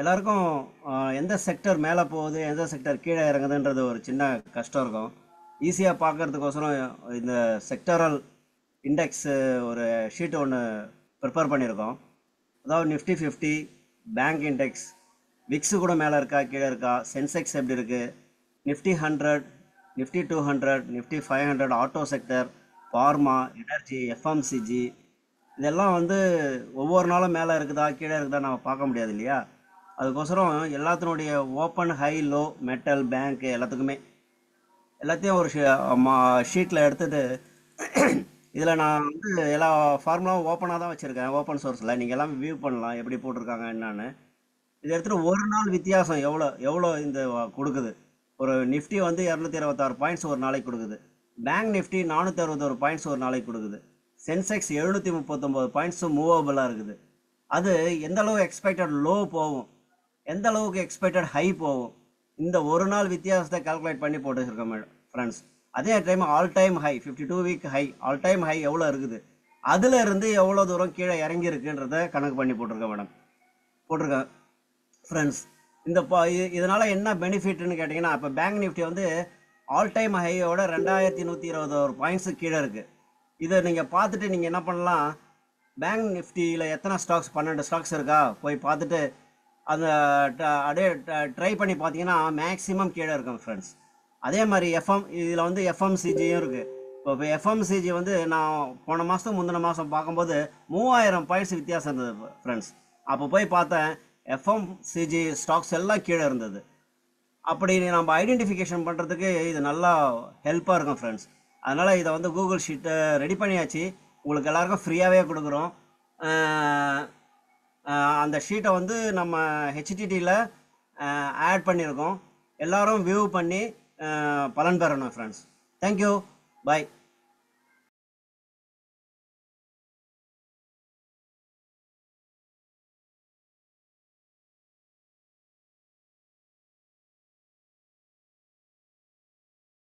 எல்லாருக்கும் எந்த செக்டர் மேலே போகுது எந்த செக்டர் கீழே இறங்குதுன்றது ஒரு சின்ன கஷ்டம் இருக்கும். ஈஸியாக பார்க்கறதுக்கோசரம் இந்த செக்டரல் இண்டெக்ஸ் ஒரு ஷீட் ஒன்று ப்ரிப்பேர் பண்ணியிருக்கோம். அதாவது நிஃப்டி 50, பேங்க் இண்டெக்ஸ், விக்ஸு கூட மேலே இருக்கா கீழே இருக்கா, சென்செக்ஸ் எப்படி இருக்குது, Nifty 100, Nifty 200, Nifty 500, auto sector, pharma, energy, FMCG, இதெல்லாம் வந்து ஒவ்வொரு நாளும் மேலே இருக்குதா கீழே இருக்குதா நம்ம பார்க்க முடியாது இல்லையா. அதுக்கோசரம் எல்லாத்தினுடைய open, high, low, metal, bank எல்லாத்தையும் ஒரு ஷீட்டில் எடுத்துட்டு இதில் நான் வந்து எல்லா ஃபார்முலாவும் ஓப்பனாக தான் வச்சுருக்கேன். ஓப்பன் சோர்ஸில் நீங்கள் எல்லாம் வியூ பண்ணலாம் எப்படி போட்டிருக்காங்க என்னன்னு. இதை எடுத்துகிட்டு ஒரு நாள் வித்தியாசம் எவ்வளோ எவ்வளோ இந்த கொடுக்குது. ஒரு நிஃப்டி வந்து 226 பாயிண்ட்ஸ் ஒரு நாளைக்கு கொடுக்குது. பேங்க் நிஃப்டி 461 பாயிண்ட்ஸ் ஒரு நாளைக்கு கொடுக்குது. சென்செக்ஸ் 739 பாயிண்ட்ஸும் மூவபிளாக இருக்குது. அது எந்த அளவு எக்ஸ்பெக்டட் லோ போகும், எந்த அளவுக்கு எக்ஸ்பெக்டட் ஹை போகும், இந்த ஒரு நாள் வித்தியாசத்தை கால்குலேட் பண்ணி போட்டு வச்சுருக்கேன் மேடம் ஃப்ரெண்ட்ஸ். அதே time all time high 52 week high, all time high எவ்வளோ இருக்குது, அதில் இருந்து எவ்வளோ தூரம் கீழே இறங்கி இருக்குன்றத கணக்கு பண்ணி போட்டிருக்கேன் ஃப்ரெண்ட்ஸ். இந்த இதனால் என்ன பெனிஃபிட்னு கேட்டிங்கன்னா, இப்போ பேங்க் நிஃப்டி வந்து ஆல் டைம் ஹையோட 2121 பாயிண்ட்ஸு கீழே இருக்குது. இதை நீங்கள் பார்த்துட்டு நீங்கள் என்ன பண்ணலாம், பேங்க் நிஃப்டியில் எத்தனை ஸ்டாக்ஸ், 12 ஸ்டாக்ஸ் இருக்கா போய் பார்த்துட்டு அந்த அப்படியே ட்ரை பண்ணி பார்த்தீங்கன்னா மேக்ஸிமம் கீழே இருக்கும் ஃப்ரெண்ட்ஸ். அதே மாதிரி இதில் வந்து எஃப்எம்சிஜியும் இருக்குது. இப்போ எஃப்எம்சிஜி வந்து நான் போன மாதம் முந்தின மாதம் பார்க்கும்போது 3000 பாயிண்ட்ஸ் வித்தியாசம் இருந்தது ஃப்ரெண்ட்ஸ். அப்போ போய் பார்த்தேன் எஃப்எம்சிஜி ஸ்டாக்ஸ் எல்லாம் கீழே இருந்தது. அப்படி நம்ம ஐடென்டிஃபிகேஷன் பண்ணுறதுக்கு இது நல்லா ஹெல்ப்பாக இருக்கும் ஃப்ரெண்ட்ஸ். அதனால் இதை வந்து கூகுள் ஷீட்டை ரெடி பண்ணியாச்சு, உங்களுக்கு எல்லாருக்கும் ஃப்ரீயாகவே கொடுக்குறோம். அந்த ஷீட்டை வந்து நம்ம ஹெச்டிடியில் ஆட் பண்ணியிருக்கோம். எல்லோரும் வியூ பண்ணி பலன் பெறணும் ஃப்ரெண்ட்ஸ். தேங்க்யூ, பாய்.